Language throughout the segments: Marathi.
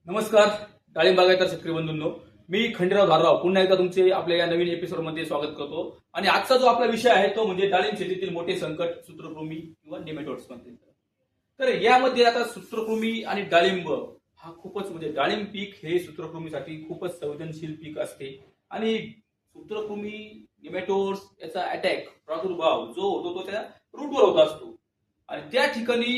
नमस्कार डाळिंब बागायतदार शेतकरी बंधूंनो, मी खंडेराव धारराव पुन्हा एकदा तुमचे आपल्या या नवीन एपिसोडमध्ये स्वागत करतो. आणि आजचा जो आपला विषय आहे तो म्हणजे डाळिंब शेतीतील मोठे संकट, सूत्रकृमी किंवा नेमेटोड्स म्हणतील. तर यामध्ये आता सूत्रकृमी आणि डाळिंब हा खूपच म्हणजे डाळिंब पीक हे सूत्रकृमीसाठी खूपच संवेदनशील पीक असते. आणि सूत्रकृमी, नेमेटोड्स याचा अटॅक, प्रादुर्भाव जो होतो तो त्या रूटवर होत असतो. आणि त्या ठिकाणी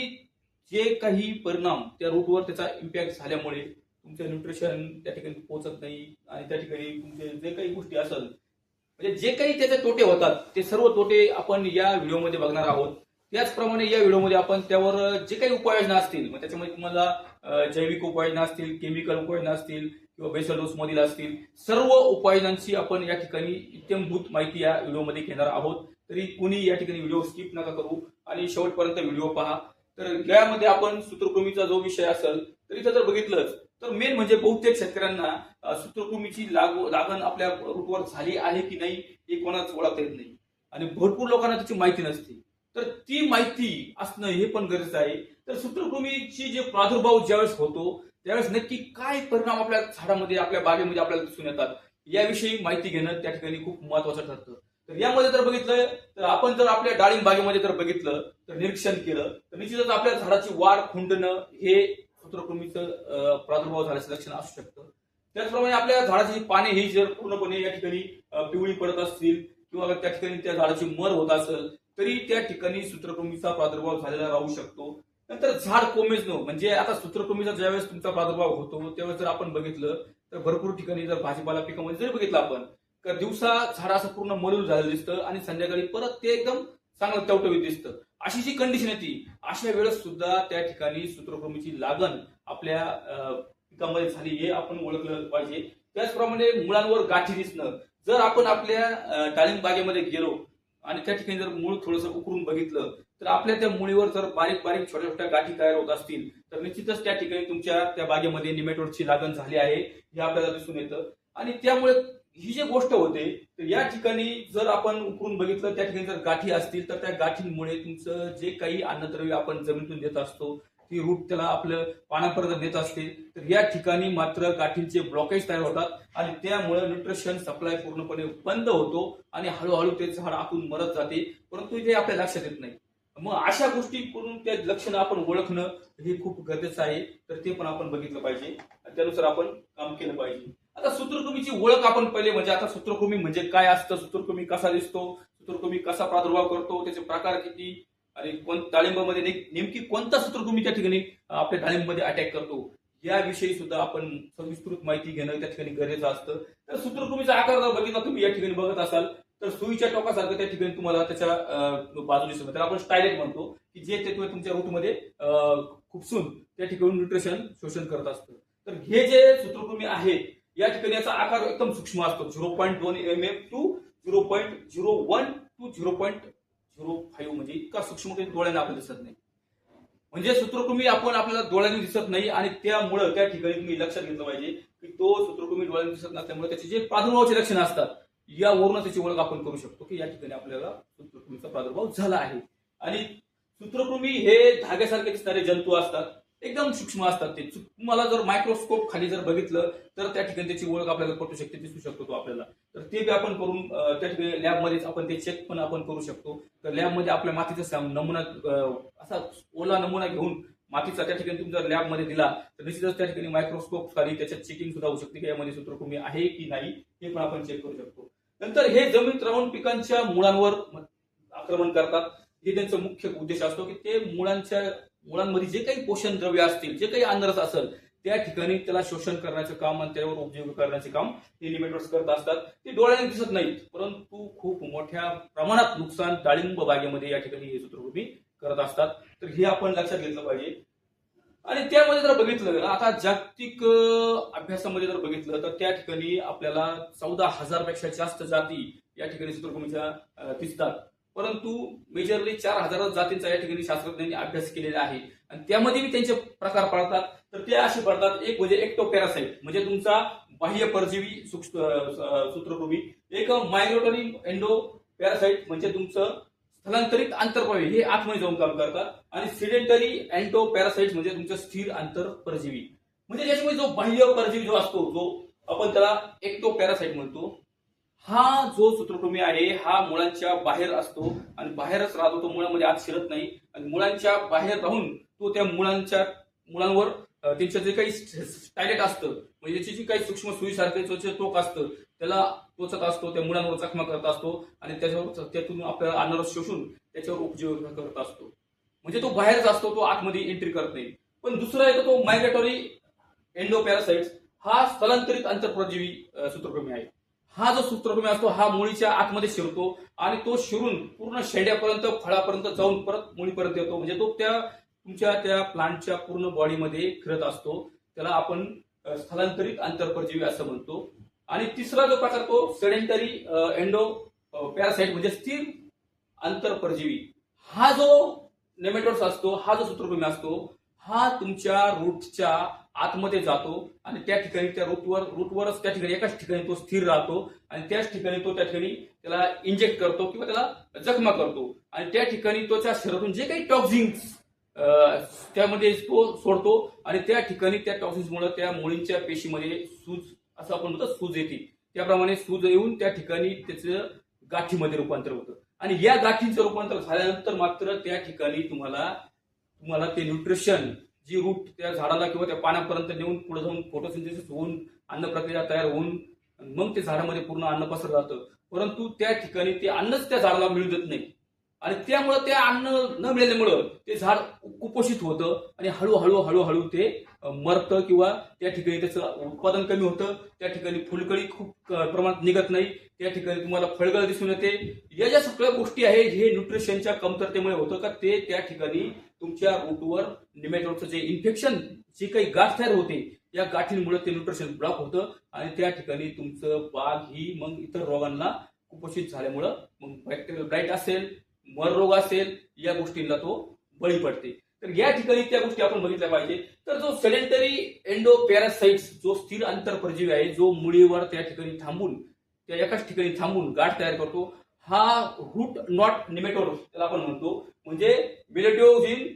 जे काही परिणाम त्या रूटवर त्याचा इम्पॅक्ट झाल्यामुळे तुमचं न्यूट्रिशन त्या ठिकाणी पोहोचत नाही आणि त्या ठिकाणी तुमचे जे काही गोष्टी असेल म्हणजे जे काही त्याचे तोटे होतात ते सर्व तोटे आपण या व्हिडिओमध्ये बघणार आहोत. त्याचप्रमाणे या व्हिडिओमध्ये आपण त्यावर जे काही उपाययोजना असतील, मग त्याच्यामध्ये तुम्हाला जैविक उपाययोजना असतील, केमिकल उपाययोजना असतील किंवा बेसल डोस मधील असतील, सर्व उपाययोजनांची आपण या ठिकाणी इत्यंभूत माहिती या व्हिडिओमध्ये घेणार आहोत. तरी कुणी या ठिकाणी व्हिडिओ स्किप नका करू आणि शेवटपर्यंत व्हिडिओ पहा. तर यामध्ये आपण सूत्रकृमीचा जो विषय असेल तर इथं जर बघितलंच तर मेन म्हणजे बहुतेक शेतकऱ्यांना सूत्रकृमीची लागण आपल्या रूटवर झाली आहे की नाही हे कोणाच ओळखता येत नाही आणि भरपूर लोकांना त्याची माहिती नसते. तर ती माहिती असणं हे पण गरजेचं आहे. तर सूत्रकृमीची जे प्रादुर्भाव ज्यावेळेस होतो त्यावेळेस नक्की काय परिणाम आपल्या झाडामध्ये, आपल्या बागेमध्ये आपल्याला दिसून येतात याविषयी माहिती घेणं त्या ठिकाणी खूप महत्वाचं ठरतं. तर यामध्ये जर बघितलं तर आपण जर आपल्या डाळिंब बागेमध्ये जर बघितलं तर निरीक्षण केलं तर निश्चितच आपल्या झाडाची वाढ खुंटणं हे सूत्रकृमीचं प्रादुर्भाव झाल्याचं लक्षण असू शकतं. त्याचप्रमाणे आपल्या झाडाची पाने ही जर पूर्णपणे या ठिकाणी पिवळी पडत असतील किंवा त्या ठिकाणी त्या झाडाची मर होत असेल तरी त्या ठिकाणी सूत्रकृमीचा प्रादुर्भाव झालेला राहू शकतो. नंतर झाड कोमेजणं म्हणजे आता सूत्रकृमीचा ज्यावेळेस तुमचा प्रादुर्भाव होतो त्यावेळेस जर आपण बघितलं तर भरपूर ठिकाणी जर भाजीपाला पिकामध्ये जर बघितलं आपण तर दिवसा झाड असं पूर्ण मलूल झालेलं दिसतं आणि संध्याकाळी परत ते एकदम चांगलं टवटवीत दिसतं. अशी जी कंडिशन येते अशा वेळेस सुद्धा त्या ठिकाणी सूत्रकृमीची लागण आपल्या पिकामध्ये झाली हे आपण ओळखलं पाहिजे. त्याचप्रमाणे मुळांवर गाठी दिसणं, जर आपण आपल्या डाळिंब बागेमध्ये गेलो आणि त्या ठिकाणी जर मूळ थोडंसं उकरून बघितलं तर आपल्या त्या मुळीवर जर बारीक बारीक छोट्या छोट्या गाठी तयार होत असतील तर निश्चितच त्या ठिकाणी तुमच्या त्या बागेमध्ये निमेटोडची लागण झाली आहे हे आपल्याला दिसून येतं. आणि त्यामुळे ही जी गोष्ट होते तर या ठिकाणी जर आपण उकरून बघितलं त्या ठिकाणी जर गाठी असतील तर त्या गाठींमुळे तुमचं जे काही अन्नद्रव्य आपण जमिनीतून देत असतो ती रूट त्याला आपलं पाण्यापर्यंत देत असते तर या ठिकाणी मात्र गाठींचे ब्लॉकेज तयार होतात आणि त्यामुळे न्यूट्रिशन सप्लाय पूर्णपणे बंद होतो आणि हळूहळू ते झाड आतून मरत जाते, परंतु ते आपल्या लक्षात येत नाही. मग अशा गोष्टी करून त्या लक्षणं आपण ओळखणं हे खूप गरजेचं आहे. तर ते पण आपण बघितलं पाहिजे आणि त्यानुसार आपण काम केलं पाहिजे. आता सूत्रकृमीची ओळख आपण पहिले म्हणजे आता सूत्रकृमी म्हणजे काय असतं, सूत्रकृमी कसा दिसतो, सूत्रकृमी कसा प्रादुर्भाव करतो, त्याचे प्रकार किती आणि डाळिंबामध्ये नेमकी कोणता सूत्रकृमी त्या ठिकाणी आपल्या डाळिंबामध्ये अटॅक करतो याविषयी सुद्धा आपण सविस्तृत माहिती घेणं त्या ठिकाणी गरजेचं असतं. तर सूत्रकृमीचा आकार जर बघितला तुम्ही या ठिकाणी बघत असाल तर सुईच्या टोकासारखं त्या ठिकाणी तुम्हाला त्याच्या बाजूने दिसतं, त्याला आपण स्टायलेट म्हणतो की जे ते तुमच्या रूटमध्ये खुपसून त्या ठिकाणी न्यूट्रिशन शोषण करत असतं. तर हे जे सूत्रकृमी आहे या ठिकाणी याचा आकार एकदम सूक्ष्म असतो, 0.2 mm टू 0.01 टू 0.05 म्हणजे इतका सूक्ष्म काही डोळ्यांना आपल्याला दिसत नाही. म्हणजे सूत्रकृमी आपल्याला डोळ्यांनी दिसत नाही आणि त्यामुळे त्या ठिकाणी तुम्ही लक्षात घेतलं पाहिजे की तो सूत्रकृमी डोळ्यांनी दिसत नसल्यामुळे त्याचे जे प्रादुर्भावाचे लक्षणं असतात यावरून त्याची ओळख आपण करू शकतो की या ठिकाणी आपल्याला सूत्रकृमीचा प्रादुर्भाव झाला आहे. आणि सूत्रकृमी हे धाग्यासारखे दिसणारे जंतू असतात, एकदम सूक्ष्म असतात. ते तुम्हाला जर मायक्रोस्कोप खाली जर बघितलं तर त्या ठिकाणी त्याची ओळख आपल्याला पटू शकते, दिसू शकतो तो आपल्याला. तर ते आपण करून त्या ठिकाणी लॅबमध्येच आपण ते चेक पण आपण करू शकतो. तर लॅबमध्ये आपल्या मातीचा नमुना असा ओला नमुना घेऊन मातीचा त्या ठिकाणी तुमच्या लॅबमध्ये दिला तर निश्चितच त्या ठिकाणी मायक्रोस्कोप खाली त्याच्यात चेकिंग सुद्धा होऊ शकते की यामध्ये सूत्रकृमी आहे की नाही हे पण आपण चेक करू शकतो. नंतर हे जमिनीत राहून पिकांच्या मुळांवर आक्रमण करतात. हे त्यांचा मुख्य उद्देश असतो की ते मुळांमध्ये जे काही पोषण द्रव्य असतील, जे काही अन्नरस असेल त्या ठिकाणी त्याला शोषण करण्याचं काम आणि त्यावर उपयोग करण्याचे काम हे निमेटोड्स करत असतात. ते डोळ्याने दिसत नाहीत परंतु खूप मोठ्या प्रमाणात नुकसान डाळिंब बागेमध्ये या ठिकाणी हे सूत्रकृमी करत असतात. तर हे आपण लक्षात घेतलं पाहिजे. आणि त्यामध्ये जर बघितलं आता जागतिक अभ्यासामध्ये जर बघितलं तर त्या ठिकाणी आपल्याला 14,000 पेक्षा जास्त जाती या ठिकाणी सूत्रकृमीच्या दिसतात, परंतु मेजरली 4,000 जातींचा या ठिकाणी शास्त्रज्ञांनी अभ्यास केलेला आहे. आणि त्यामध्ये मी त्यांचे प्रकार पाळतात तर ते असे पडतात. एक म्हणजे एक्टोपॅरासाइट म्हणजे तुमचा बाह्य परजीवी सूत्रकृमी, एक मायग्रेटरी एंडो पॅरासाइट म्हणजे तुमचं स्थलांतरित आंतरप्रवाही हे आतमध्ये जाऊन काम करतात आणि सिडेंटरी अँटो पॅरासाइट्स म्हणजे तुमचं स्थिर आंतर परजीवी म्हणजे त्याच्यामध्ये जो बाह्य परजीवी जो असतो, जो आपण त्याला एक्टोपॅरासाइट म्हणतो, हा जो सूत्रकृमी आहे हा मुळांच्या बाहेर असतो आणि बाहेरच राहतो, तो मुळामध्ये आत शिरत नाही आणि मुळांच्या बाहेर राहून तो त्या मुळांवर त्यांचं जे काही टायलेट असतं, म्हणजे त्याची जी काही सूक्ष्म सुईसारखे टोक असतं त्याला टोचत असतो, त्या मुळांवर जखमा करत असतो आणि त्यातून आपल्याला अन्नरस शोषून त्याच्यावर उपजीवन करत असतो. म्हणजे तो बाहेरच असतो, तो आतमध्ये एंट्री करत नाही. पण दुसरा येतो तो मायग्रेटरी एंडोपॅरासाइट्स, हा स्थलांतरित आंतरप्रजीवी सूत्रकृमी आहे. हा जो सूत्रकृमी असतो हा मुळीच्या आतमध्ये शिरतो आणि तो शिरून पूर्ण शेंड्यापर्यंत, फळापर्यंत जाऊन परत मुळीपर्यंत येतो. म्हणजे तो तुमच्या त्या प्लांटच्या पूर्ण बॉडीमध्ये फिरत असतो. त्याला आपण स्थलांतरित आंतरप्रजीवी असं म्हणतो. आणि तिसरा जो प्रकार तो सेडेंटरी एंडो पॅरासाइट म्हणजे स्थिर आंतरप्रजीवी. हा जो नेमॅटोड्स असतो, हा जो सूत्रकृमी असतो, हा तुमच्या रूटच्या आतमध्ये जातो आणि त्या ठिकाणी त्या रूटवरच त्या ठिकाणी एकाच ठिकाणी तो स्थिर राहतो आणि त्याच ठिकाणी तो त्या ठिकाणी त्याला इंजेक्ट करतो किंवा त्याला जखमा करतो आणि त्या ठिकाणी त्याच्या शरीरातून जे काही टॉक्झिन्स त्यामध्ये तो सोडतो आणि त्या ठिकाणी त्या टॉक्सिन्समुळे त्या मुळींच्या पेशीमध्ये सूज, असं आपण म्हणतो सूज येते, त्याप्रमाणे सूज येऊन त्या ठिकाणी त्याचं गाठीमध्ये रूपांतर होतं आणि या गाठींचं रूपांतर झाल्यानंतर मात्र त्या ठिकाणी तुम्हाला ते न्यूट्रिशन जी रूट त्या झाडाला किंवा त्या पाण्यापर्यंत नेऊन पुढे जाऊन फोटोसिंथेसिस होऊन अन्न प्रक्रिया तयार होऊन मग ते झाडामध्ये पूर्ण अन्न पसरत जातं. परंतु त्या ठिकाणी ते अन्नच त्या झाडाला मिळू देत नाही आणि त्यामुळे त्या अन्न न मिळाल्यामुळं ते झाड कुपोषित होतं आणि हळूहळू ते मरतं किंवा त्या ठिकाणी त्याचं उत्पादन कमी होतं. त्या ठिकाणी फुलकळी खूप प्रमाणात निघत नाही, त्या ठिकाणी तुम्हाला फळगळ दिसून येते. या ज्या सगळ्या गोष्टी आहेत हे न्यूट्रिशनच्या कमतरतेमुळे होतं का ते त्या ठिकाणी तुमच्या रूटवर निमॅटोडचं जे इन्फेक्शन, जी काही गाठ तयार होते, या गाठींमुळे ते न्यूट्रिशन ब्लॉक होतं आणि त्या ठिकाणी तुमचं बाग ही मग इतर रोगांना कुपोषित झाल्यामुळं मग बॅक्टेरियल ब्लाइट असेल, मर रोग असेल, या गोष्टींना तो बळी पडते. तर या ठिकाणी त्या गोष्टी आपण बघितल्या पाहिजे. तर जो सेडेंटरी एंडोपॅरासाइट्स जो स्थिर आंतरप्रजीवी आहे, जो मुळीवर त्या ठिकाणी थांबून त्या एकाच ठिकाणी थांबून गाठ तयार करतो, हा रूट नॉट निमॅटोड त्याला आपण म्हणतो. म्हणजे मिलेटिओजिन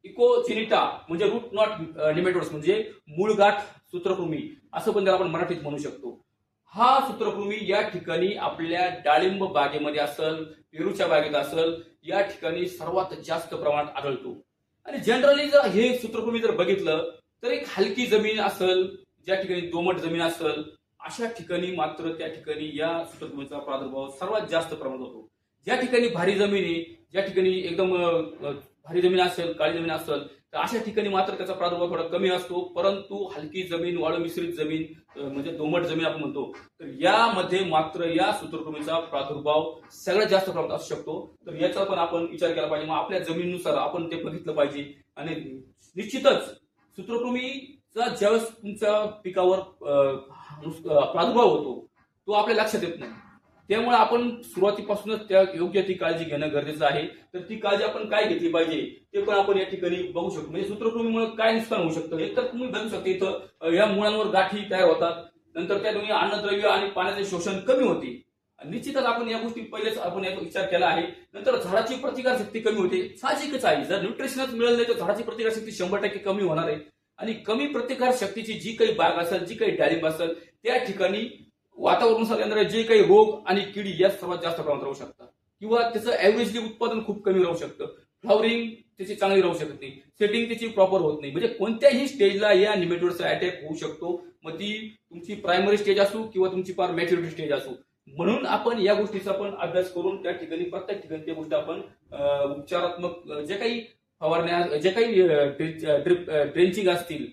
इकोचिनिटा म्हणजे रूट नॉट निमॅटोड्स म्हणजे मूळगाठ सूत्रकृमी असं पण त्याला आपण मराठीत म्हणू शकतो. हा सूत्रकृमी या ठिकाणी आपल्या डाळिंब बागेमध्ये असेल, पेरूच्या बागेत असेल, या ठिकाणी सर्वात जास्त प्रमाणात आढळतो. आणि जनरली जर हे सूत्रकृमी जर बघितलं तर एक हलकी जमीन असेल, ज्या ठिकाणी दोमट जमीन असेल, अशा ठिकाणी मात्र त्या ठिकाणी या सूत्रकृमीचा प्रादुर्भाव सर्वात जास्त प्रमाणात होतो. ज्या ठिकाणी भारी जमीन आहे, ज्या ठिकाणी एकदम भारी जमीन असेल, काळी जमीन असेल, तर अशा ठिकाणी मात्र त्याचा प्रादुर्भाव थोडा कमी असतो. परंतु हलकी जमीन, वाळू मिश्रित जमीन म्हणजे दोमट जमीन आपण म्हणतो, तर यामध्ये मात्र या सूत्रकृमीचा प्रादुर्भाव सगळ्यात जास्त प्रमाणात असू शकतो. तर याचा पण आपण विचार केला पाहिजे. मग आपल्या जमिनीनुसार आपण ते बघितलं पाहिजे आणि निश्चितच सूत्रकृमीचा ज्यावेळेस तुमच्या पिकावर प्रादुर्भाव होतो तो आपल्या लक्षात येत नाही. त्यामुळे आपण सुरुवातीपासूनच त्या योग्य ती काळजी घेणं गरजेचं आहे. तर ती काळजी आपण काय घेतली पाहिजे ते पण आपण या ठिकाणी बघू शकतो. म्हणजे सूत्रकृमीमुळे काय नुकसान होऊ शकतं हे तर तुम्ही बघू शकता. इथं या मुळांवर गाठी तयार होतात, नंतर त्या दोन्ही अन्नद्रव्य आणि पाण्याचे शोषण कमी होते. निश्चितच आपण या गोष्टी पहिलेच आपण याचा विचार केला आहे. नंतर झाडाची प्रतिकारशक्ती कमी होते, साहजिकच आहे. जर न्यूट्रिशनच मिळालं नाही तर झाडाची प्रतिकारशक्ती 100% कमी होणार आहे आणि कमी प्रतिकार शक्तीची जी काही बाग असेल, जी काही डाळिंब असेल, त्या ठिकाणी वातावरणानुसार येणारे जे काही रोग आणि किडी या सर्वात जास्त प्रमाणात राहू शकतात किंवा त्याचं ऍव्हरेजली उत्पादन खूप कमी राहू शकतं. फ्लॉवरिंग त्याची चांगली राहू शकत नाही, सेटिंग त्याची प्रॉपर होत नाही. म्हणजे कोणत्याही स्टेजला या निमॅटोडचा अटॅक होऊ शकतो. मग ती तुमची प्रायमरी स्टेज असो किंवा तुमची फार मॅच्युरिटी स्टेज असो. म्हणून आपण या गोष्टीचा पण अभ्यास करून त्या ठिकाणी प्रत्येक ठिकाणी त्या गोष्टी आपण उपचारात्मक जे काही फवारण्या, जे काही ड्रेंचिंग असतील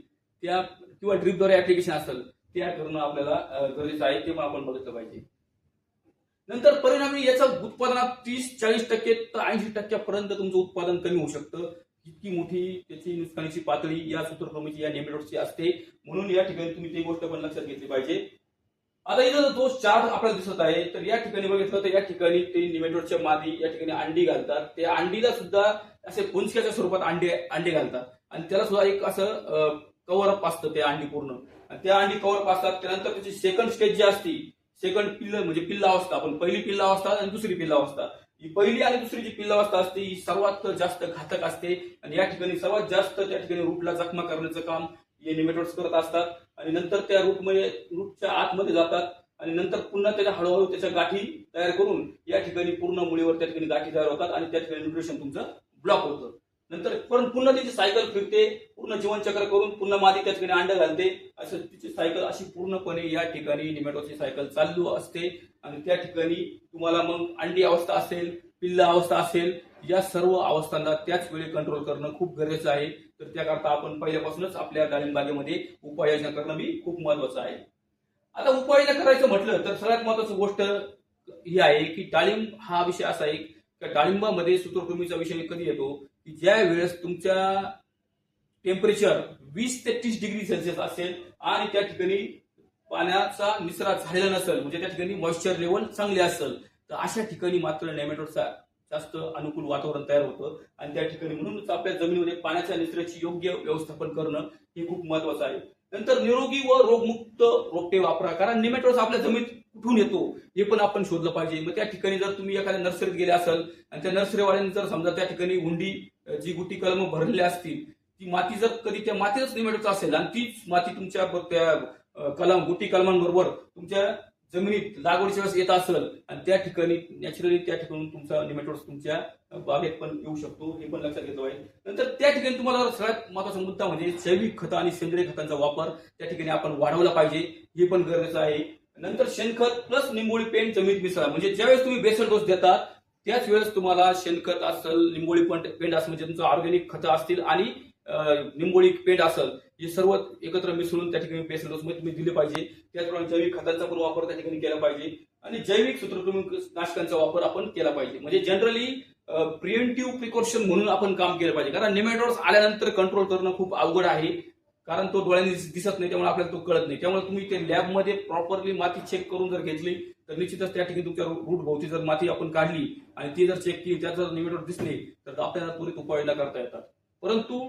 त्या किंवा ड्रिपद्वारे ऍप्लिकेशन असेल त्या करणं आपल्याला गरजेचं आहे. ते पण आपण बघितलं पाहिजे. नंतर परिणामी याचा उत्पादनात 30-40% तर 80% पर्यंत तुमचं उत्पादन कमी होऊ शकतं. इतकी मोठी त्याची नुकसानीची पातळी या सूत्रकृमीची, या नेमॅटोड्सची असते. म्हणून या ठिकाणी तुम्ही ती गोष्ट पण लक्षात घेतली पाहिजे. आता इथं जो चार्ट आपल्याला दिसत आहे तर या ठिकाणी बघितलं तर या ठिकाणी ते निमॅटोडच्या मादी या ठिकाणी अंडी घालतात. त्या अंडीला सुद्धा असे पुंजक्याच्या स्वरूपात अंडे घालतात आणि त्याला सुद्धा एक असं कव्हर अप असतं त्या अंडी पूर्ण. त्या अंडी कव्हर अप असतात. त्यानंतर त्याची सेकंड स्टेज जी असते, सेकंड पिल्ल म्हणजे पिल्लावस्था, आपण पहिली पिल्लावस्था आणि दुसरी पिल्लावस्था. ही पहिली आणि दुसरी जी पिल्लावस्था असते ही सर्वात जास्त घातक असते आणि या ठिकाणी सर्वात जास्त त्या ठिकाणी रूटला जखमा करण्याचं काम हे निमेटोड्स करत असतात आणि नंतर त्या रूटच्या आतमध्ये जातात आणि नंतर पुन्हा त्याच्या हळूहळू त्याच्या गाठी तयार करून या ठिकाणी पूर्ण मुळीवर त्या ठिकाणी गाठी तयार होतात आणि त्या ठिकाणी न्यूट्रिशन तुमचं ब्लॉक होतं. नंतर पुन्हा त्याची सायकल फिरते, पूर्ण जीवनचक्र करून पुन्हा मादी त्या ठिकाणी अंड घालते. असं तिची सायकल अशी पूर्णपणे या ठिकाणी निमेटोडची सायकल चालू असते आणि त्या ठिकाणी तुम्हाला मग अंडी अवस्था असेल, पिल्ला अवस्था असेल, या सर्व अवस्थांना त्याच वेळी कंट्रोल करणं खूप गरजेचं आहे. तर त्याकरता आपण पहिल्यापासूनच आपल्या डाळिंब बागेमध्ये उपाययोजना करणं बी खूप महत्वाचं आहे. आता उपाययोजना करायचं म्हटलं तर सगळ्यात महत्वाची गोष्ट ही आहे की डाळिंब हा विषय असा आहे की डाळिंबामध्ये सूत्रकृमीचा विषय कधी येतो की ज्या वेळेस तुमच्या टेम्परेचर 20 ते 30 डिग्री सेल्सिअस असेल आणि त्या ठिकाणी पाण्याचा निचरा झालेला नसेल, म्हणजे त्या ठिकाणी मॉइश्चर लेवल चांगले असेल, तर अशा ठिकाणी मात्र नेमॅटोडचा जास्त अनुकूल वातावरण तयार होतं आणि त्या ठिकाणी म्हणूनच आपल्या जमिनीमध्ये पाण्याच्या निचऱ्याची योग्य व्यवस्थापन करणं हे खूप महत्वाचं आहे. नंतर निरोगी व रोगमुक्त रोपटे वापरा, कारण निमॅटोड्स आपल्या जमिनीत कुठून येतो हे पण आपण शोधलं पाहिजे. मग त्या ठिकाणी जर तुम्ही एखाद्या नर्सरीत गेले असाल आणि त्या नर्सरीवाल्यांनी जर समजा त्या ठिकाणी हुंडी जी गुटी कलम भरलेली असतील, ती माती जर कधी त्या मातीतच निमॅटोड्स असेल आणि तीच माती तुमच्या त्या गुटी कलमांबरोबर तुमच्या जमिनीत लागवडीच्या वेळेस येत असेल आणि त्या ठिकाणी नॅचरली त्या ठिकाणी तुमचा निमॅटोड्स तुमच्या बागेत पण येऊ शकतो, हे पण लक्षात घेतलं पाहिजे. नंतर त्या ठिकाणी तुम्हाला सगळ्यात महत्वाचा मुद्दा म्हणजे जैविक खतं आणि सेंद्रिय खतांचा वापर त्या ठिकाणी आपण वाढवला पाहिजे, हे पण गरजेचं आहे. नंतर शेणखत प्लस निंबोळी पेंट जमिनीत मिसळा, म्हणजे ज्यावेळेस तुम्ही बेसल डोस देता त्याच वेळेस तुम्हाला शेणखत असेल, निंबोळी पेंट असेल, म्हणजे तुमचं ऑर्गॅनिक खतं असतील आणि निंबोळी पेंट असेल, हे सर्व एकत्र मिसळून त्या ठिकाणी बेसल डोस मध्ये तुम्ही दिले पाहिजे. त्याचप्रमाणे जैविक खतांचा पण वापर त्या ठिकाणी केला पाहिजे आणि जैविक सूत्रकृमीनाशकांचा वापर आपण केला पाहिजे. म्हणजे जनरली प्रिव्हेंटिव्ह प्रिकॉशन म्हणून आपण काम केलं पाहिजे, कारण नेमॅटोड्स आल्यानंतर कंट्रोल करणं खूप अवघड आहे, कारण तो डोळ्यांनी दिसत नाही, त्यामुळे आपल्याला तो कळत नाही. त्यामुळे तुम्ही ते लॅबमध्ये प्रॉपरली माती चेक करून जर घेतली तर निश्चितच त्या ठिकाणी तुमच्या रूट भोवती जर माती आपण काढली आणि ती जर चेक केली, त्यात जर नेमॅटोड दिसले तर आपल्याला त्वरित उपाययोजना करता येतात. परंतु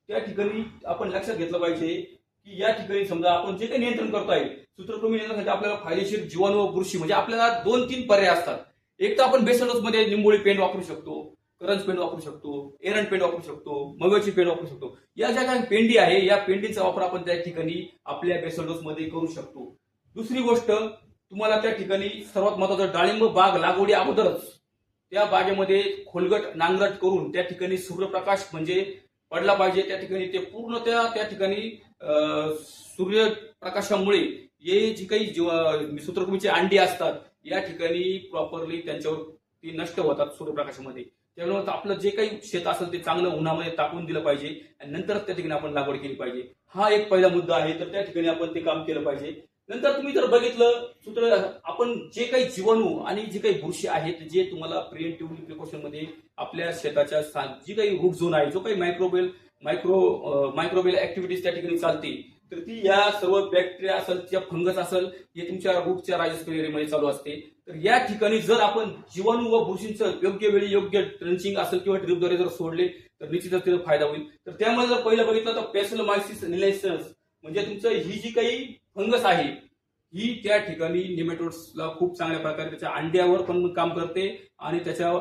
त्या ठिकाणी आपण लक्षात घेतलं पाहिजे की या ठिकाणी समजा आपण जे काही नियंत्रण करतोय, सूत्रकृमी नियंत्रणासाठी आपल्याला फायदेशीर जीवाणू व बुरशी, म्हणजे आपल्याला 2-3 पर्याय असतात. एक तर आपण बेसल डोस मध्ये निंबोळी पेंट वापरू शकतो, करंज पेंट वापरू शकतो, एरंड पेंट वापरू शकतो, मव्याची पेंट वापरू शकतो. या ज्या काही पेंडी आहे या पेंडीचा वापर आपण त्या ठिकाणी आपल्या बेसल डोस मध्ये करू शकतो. दुसरी गोष्ट, तुम्हाला त्या ठिकाणी सर्वात महत्वाचं, डाळिंब बाग लागवडी अगोदरच त्या बागेमध्ये खोलगट नांगरट करून त्या ठिकाणी सूर्यप्रकाश म्हणजे पडला पाहिजे. त्या ठिकाणी ते पूर्ण त्या ठिकाणी सूर्यप्रकाशामुळे हे जी काही सूत्रकृमीचे अंडी असतात या ठिकाणी प्रॉपरली त्यांच्यावर ती नष्ट होतात सूर्यप्रकाशामध्ये. त्यामुळे आपलं जे काही शेत असेल ते चांगलं उन्हामध्ये टाकून दिलं पाहिजे आणि नंतर त्या ठिकाणी आपण लागवड केली पाहिजे. हा एक पहिला मुद्दा आहे, तर त्या ठिकाणी आपण ते काम केलं पाहिजे. नंतर तुम्ही जर बघितलं आपण जे काही जीवाणू आणि जे काही बुरशी आहेत, जे तुम्हाला प्रिव्हेंटिव्ह प्रिकॉशन मध्ये आपल्या शेताच्या जी काही रूट झोन आहे, जो काही मायक्रोबियल ऍक्टिव्हिटीज त्या ठिकाणी चालते, तर ती या सर्व बॅक्टेरिया असेल किंवा फंगस असेल, हे तुमच्या रूटच्या रायझोस्पियर एरियामध्ये चालू असते. तर या ठिकाणी जर आपण जीवाणू व बुरशींचं योग्य वेळी योग्य ट्रेंचिंग असेल किंवा ड्रिपद्वारे जर सोडले तर निश्चितच त्याचा फायदा होईल. तर त्यामध्ये जर पहिलं बघितलं तर पॅसिलोमायसिस निलेसन्स, म्हणजे तुमचं ही जी काही फंगस आहे ही त्या ठिकाणी निमॅटोड्सला खूप चांगल्या प्रकारे त्याच्या अंड्यावर पण काम करते आणि त्याच्या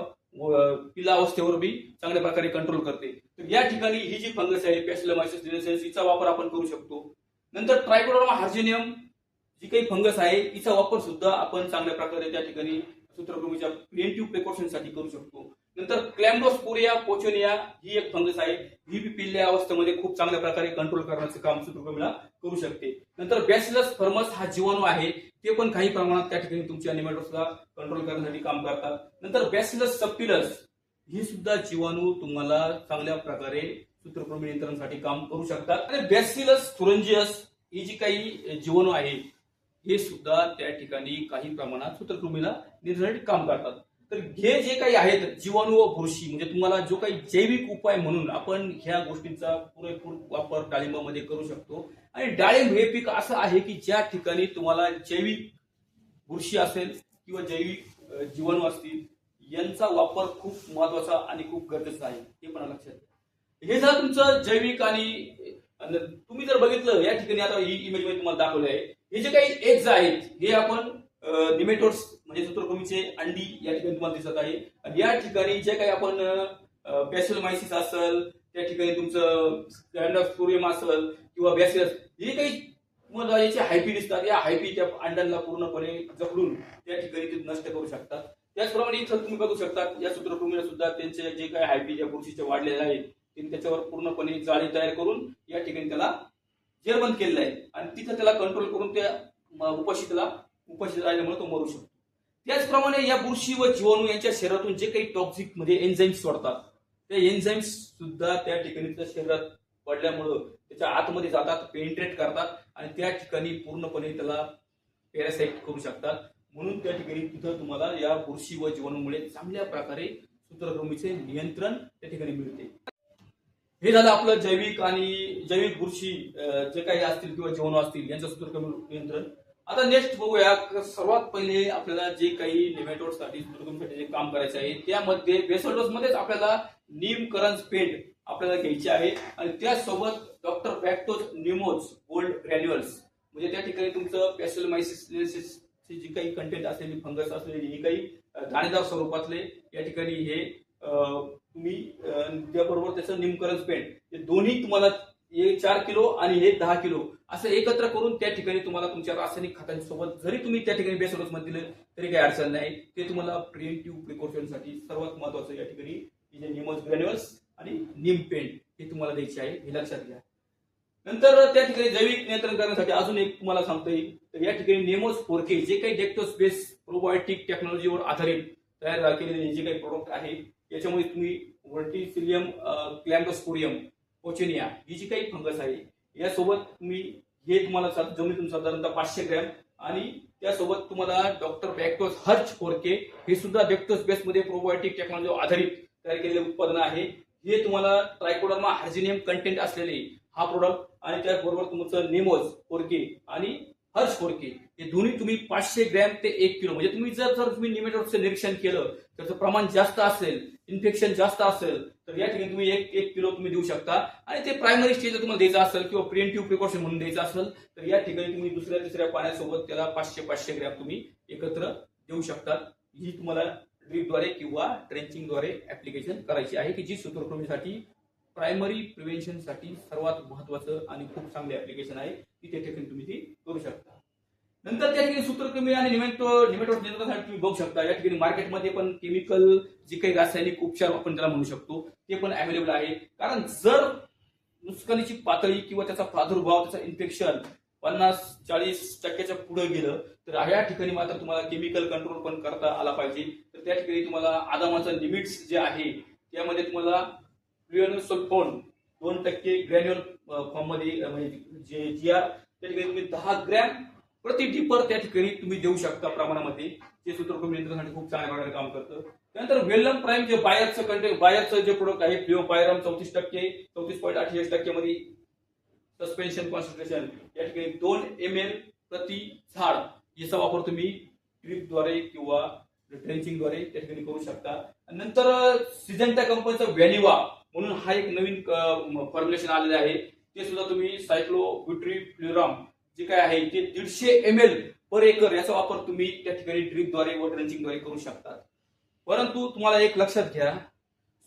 पिला अवस्थेवर बी चांगल्या प्रकारे कंट्रोल करते. तर या ठिकाणी ही जी फंगस आहे पॅसिलोमायसिस निलेसन्स, हिचा वापर आपण करू शकतो. नंतर ट्रायकोडर्मा हार्जेनियम जी काही फंगस आहे हिचा वापर सुद्धा आपण चांगल्या प्रकारे त्या ठिकाणी सूत्रकृमीच्या प्रिव्हेंटिव्ह प्रिकॉशनसाठी करू शकतो. नंतर क्लॅम्बोस्पोरिया पोचोनिया ही एक फंगस आहे, ही बी पिल्ल्या अवस्थेमध्ये खूप चांगल्या प्रकारे कंट्रोल करण्याचं काम सूत्रकृमीला करू शकते. नंतर बॅसिलस फर्मस हा जीवाणू आहे, ते पण काही प्रमाणात त्या ठिकाणी तुमच्या निमॅटोड्सला कंट्रोल करण्यासाठी काम करतात. नंतर बॅसिलस सबटिलस ही सुद्धा जीवाणू तुम्हाला चांगल्या प्रकारे सूत्रकृमी नियंत्रणासाठी काम करू शकतात. आणि बॅसिलस थुरंजियस ही जी काही जीवाणू आहे हे सुद्धा त्या ठिकाणी काही प्रमाणात सूत्रकृमीला नियंत्रणासाठी काम करतात. तर हे जे काही आहेत जीवाणू व बुरशी, म्हणजे तुम्हाला जो काही जैविक उपाय म्हणून आपण ह्या गोष्टींचा पुरेपूर वापर डाळिंबामध्ये करू शकतो. आणि डाळिंब हे पीक असं आहे की ज्या ठिकाणी तुम्हाला जैविक बुरशी असेल किंवा जैविक जीवाणू असतील यांचा वापर खूप महत्वाचा आणि खूप गरजेचा आहे, हे पण लक्षात घ्या. हे जर तुमचं जैविक आणि तुम्ही जर बघितलं या ठिकाणी, आता ही इमेज मध्ये तुम्हाला दाखवले आहे, हे जे काही एग्ज आहेत हे आपण निमॅटोड्स म्हणजे सूत्रकृमीचे अंडी या ठिकाणी तुम्हाला दिसत आहे. आणि या ठिकाणी जे काही आपण पॅसिलोमायसिस असेल त्या ठिकाणी तुमचं स्कॅन्डोस्पोरियम असेल किंवा बॅसिलस, हे काही तुम्हाला याचे हायपी दिसतात, या हायपी त्या अंड्यांना पूर्णपणे जखडून त्या ठिकाणी ते नष्ट करू शकतात. त्याचप्रमाणे इथं तुम्ही बघू शकता या सूत्रकृमीला सुद्धा त्यांचे जे काही हायपी ज्या बुरशीचे वाढलेले आहेत ते त्याच्यावर पूर्णपणे जाळी तयार करून या ठिकाणी त्याला जेरबंद केलेलं आहे आणि तिथं त्याला कंट्रोल करून त्या उपाशी राहिल्यामुळे तो मरू शकतो. त्याचप्रमाणे या बुरशी व जीवाणू यांच्या शरीरातून जे काही टॉक्सिक म्हणजे एन्झाईम्स सोडतात, ते एन्झाईम्स सुद्धा त्या ठिकाणी त्या शरीरात पडल्यामुळं त्याच्या आतमध्ये जातात, पेनिट्रेट करतात आणि त्या ठिकाणी पूर्णपणे त्याला पॅरासाइट करू शकतात. म्हणून त्या ठिकाणी तिथं तुम्हाला या बुरशी व जीवाणूमुळे चांगल्या प्रकारे सूत्रकृमीचे नियंत्रण त्या ठिकाणी मिळते. हे झालं आपलं जैविक बुरशी जे काही असतील किंवा जीवाणू असतील यांचं सूत्रकृमी नियंत्रण. आता नेक्स्ट बघूया, सर्वात पहिले आपल्याला जे काही नेमॅटोडसाठी सूत्रकृमीसाठी जे काम करायचं आहे त्यामध्ये बेसल डोस मध्येच आपल्याला नीम करंज पेंट आपल्याला घ्यायची आहे आणि त्यासोबत डॉक्टर बॅक्टोज निमोज गोल्ड ग्रॅन्युअल्स, म्हणजे त्या ठिकाणी तुमचं पॅस्टोमायसिस जी काही कंटेंट असलेली फंगस असलेली ही काही दाणेदार स्वरूपातले या ठिकाणी हे तुम्ही त्याबरोबर त्याचं निमकरंज पेंट हे दोन्ही तुम्हाला हे 4 किलो आणि हे 10 किलो असं एकत्र करून त्या ठिकाणी तुम्हाला तुमच्या रासायनिक खतांसोबत जरी तुम्ही त्या ठिकाणी बेस डोस मध्ये दिले तरी काही अडचण नाही. ते तुम्हाला प्रिव्हेंटिव्ह प्रिकॉशनसाठी सर्वात महत्वाचं या ठिकाणी जे निमोज ग्रॅन्युअल्स आणि नीम पेंट हे तुम्हाला द्यायचे आहे, हे लक्षात घ्या. नंतर त्या ठिकाणी जैविक नियंत्रण करण्यासाठी अजून एक तुम्हाला सांगता येईल, तर या ठिकाणी नेमोज 4K जे काही डेक्टोस्पेस प्रोबायोटिक टेक्नॉलॉजीवर आधारित तयार केलेले जे काही प्रोडक्ट आहे याच्यामुळे तुम्ही व्हर्टिसिलियम क्लॅम्बोस्पोरियम पोचेनिया ही जी काही फंगस आहे यासोबत तुम्ही हे तुम्हाला जमिनीतून साधारणतः 500 ग्रॅम आणि त्यासोबत तुम्हाला डॉक्टर बॅक्टोज हर्च 4K हे सुद्धा डेक्टोस्पेस मध्ये प्रोबायोटिक टेक्नॉलॉजीवर आधारित तयार केलेले उत्पादन आहे. हे तुम्हाला ट्रायकोडर्मा हार्जिनियम कंटेंट असलेले हा प्रोडक्ट आणि त्याचबरोबर तुमचं नेमोज 4K आणि हर्ष 4K हे दोन्ही तुम्ही 500 ग्रॅम ते 1 किलो, म्हणजे तुम्ही जर तुम्ही निमेटोडचं निरीक्षण केलं त्याचं प्रमाण जास्त असेल, इन्फेक्शन जास्त असेल तर या ठिकाणी तुम्ही 1 किलो तुम्ही देऊ शकता. आणि ते प्रायमरी स्टेजला तुम्हाला द्यायचं असेल किंवा प्रिव्हेंटिव्ह प्रिकॉशन म्हणून द्यायचं असेल तर या ठिकाणी तुम्ही दुसऱ्या तिसऱ्या पाण्यासोबत त्याला 500 ग्रॅम तुम्ही एकत्र देऊ शकता. ही तुम्हाला ड्रीपद्वारे किंवा ट्रेंचिंगद्वारे ऍप्लिकेशन करायची आहे की जी सूत्रकृमीसाठी प्रायमरी प्रिव्हेन्शनसाठी सर्वात महत्वाचं आणि खूप चांगले ऍप्लिकेशन आहे की त्या ठिकाणी तुम्ही ती करू शकता. नंतर त्या ठिकाणी सूत्रकृमी आणि निमेटोड नियंत्रणासाठी तुम्ही बघू शकता या ठिकाणी मार्केटमध्ये पण केमिकल जे काही रासायनिक उपचार आपण त्याला म्हणू शकतो ते पण अवेलेबल आहे. कारण जर नुकसानीची पातळी किंवा त्याचा प्रादुर्भाव त्याचा इन्फेक्शन 50-40% पुढे गेलं तर या ठिकाणी मात्र तुम्हाला केमिकल कंट्रोल पण करता आला पाहिजे. तर त्या ठिकाणी तुम्हाला आदामाचं लिमिट्स जे आहे त्यामध्ये तुम्हाला फ्लुएनोसल्फोन 2% ग्रॅन्युअल फॉर्म मध्ये म्हणजे जे GR त्या ठिकाणी तुम्ही 10 ग्रॅम प्रति टिपर त्या ठिकाणी तुम्ही देऊ शकता प्रमाणामध्ये, जे सूत्रकृमी नियंत्रणासाठी खूप चांगल्या प्रकारे काम करतं. त्यानंतर वेलम प्राईम जे बायरचं जे प्रोडक्ट आहे फ्लिओपायरम 34%, 34.48% मध्ये सस्पेन्शन कॉन्सन्ट्रेशन या ठिकाणी 2 ml प्रति झाड याचा वापर तुम्ही ड्रिपद्वारे किंवा ट्रेंचिंगद्वारे त्या ठिकाणी करू शकता. नंतर सिजंटा कंपनीचा व्हॅनिवा म्हणून हा एक नवीन फॉर्म्युलेशन आलेलं आहे, ते सुद्धा तुम्ही सायक्लोब्युट्रिफ्लुराम जे काय आहे ते 150 ml पर एकर याचा वापर तुम्ही त्या ठिकाणी ड्रिपद्वारे व ट्रेंचिंगद्वारे करू शकता. परंतु तुम्हाला एक लक्षात घ्या,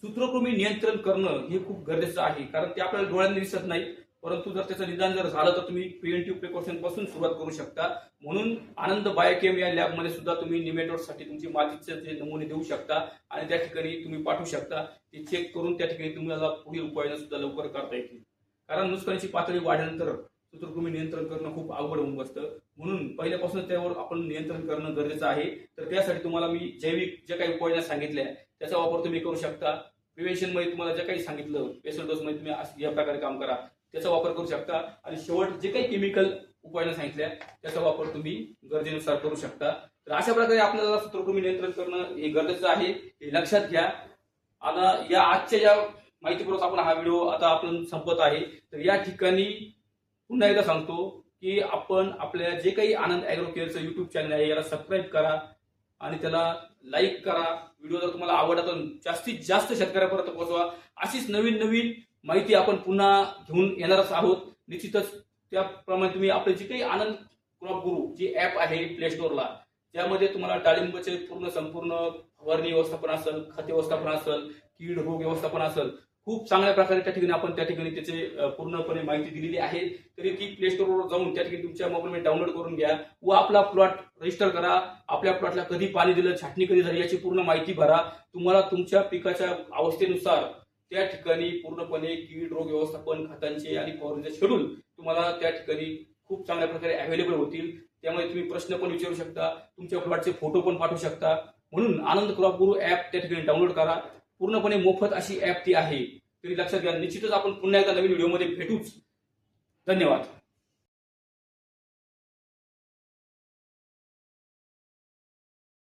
सूत्रकृमी नियंत्रण करणं हे खूप गरजेचं आहे, कारण ते आपल्याला डोळ्यांनी दिसत नाही, परंतु जर त्याचं निदान जर झालं तर तुम्ही प्रिव्हेंटिव्ह प्रिकॉशन पासून सुरुवात करू शकता. म्हणून आनंद बायोकेम या लॅबमध्ये सुद्धा तुम्ही निमेटोडसाठी तुमची मातीचे जे नमुने देऊ शकता आणि त्या ठिकाणी तुम्ही पाठवू शकता. ते चेक करून त्या ठिकाणी तुम्हाला पुढील उपाययोजना सुद्धा लवकर करता येतील. कारण नुकसानीची पातळी वाढल्यानंतर सूत्रकृमी नियंत्रण करणं खूप अवघड होऊन बसतं. म्हणून पहिल्यापासून त्यावर आपण नियंत्रण करणं गरजेचं आहे. तर त्यासाठी तुम्हाला मी जैविक ज्या काही उपाययोजना सांगितल्या त्याचा वापर तुम्ही करू शकता. प्रिव्हेन्शन मध्ये तुम्हाला जे काही सांगितलं बेसल डोस मध्ये तुम्ही या प्रकारे काम करा, त्याचा वापर करू शकता. आणि शेवट जे काही केमिकल उपाययोजना सांगितल्या त्याचा वापर तुम्ही गरजेनुसार करू शकता. तर अशा प्रकारे आपल्याला सूत्रकृमी नियंत्रण करणं हे गरजेचं आहे, हे लक्षात घ्या. आता या आजच्या ज्या माहितीपूर्वक आपण हा व्हिडिओ आता आपण संपत आहे. तर या ठिकाणी पुन्हा एकदा सांगतो की आपण आपल्या जे काही आनंद ॲग्रो केअरचं युट्यूब चॅनल आहे याला सबस्क्राईब करा आणि त्याला लाईक करा. व्हिडिओ जर तुम्हाला आवडला तर जास्तीत जास्त शेतकऱ्यापर्यंत पोहोचवा. अशीच नवीन नवीन माहिती आपण पुन्हा घेऊन येणारच आहोत. निश्चितच त्याप्रमाणे तुम्ही आपले जे काही आनंद क्रॉप गुरु जे ऍप आहे प्ले स्टोअरला, त्यामध्ये तुम्हाला डाळिंबाचे संपूर्ण फवारणी व्यवस्थापन असेल, खत व्यवस्थापन असेल, कीड रोग व्यवस्थापन असेल, खूप चांगल्या प्रकारे त्या ठिकाणी आपण त्या ठिकाणी त्याचे पूर्णपणे माहिती दिलेली आहे. तरी ती प्ले स्टोरवर जाऊन त्या ठिकाणी तुमच्या मोबाईलमध्ये डाउनलोड करून घ्या व आपला प्लॉट रजिस्टर करा. आपल्या प्लॉटला कधी पाणी दिलं, छाटणी कधी झाली याची पूर्ण माहिती भरा. तुम्हाला तुमच्या पिकाच्या अवस्थेनुसार त्या ठिकाणी पूर्णपणे कीड रोग व्यवस्थापन, खतांचे आणि फवारणीचे शेड्यूल तुम्हाला त्या ठिकाणी खूप चांगल्या प्रकारे अवेलेबल होतील. त्यामुळे तुम्ही प्रश्न पण विचारू शकता, तुमच्या प्लॉटचे फोटो पण पाठवू शकता. म्हणून आनंद क्रॉप गुरु ऍप त्या ठिकाणी डाउनलोड करा. पूर्णपणे मोफत अशी ऍप ती आहे. तरी लक्षात घ्या. निश्चितच आपण पुन्हा एकदा नवीन व्हिडिओमध्ये भेटूच. धन्यवाद.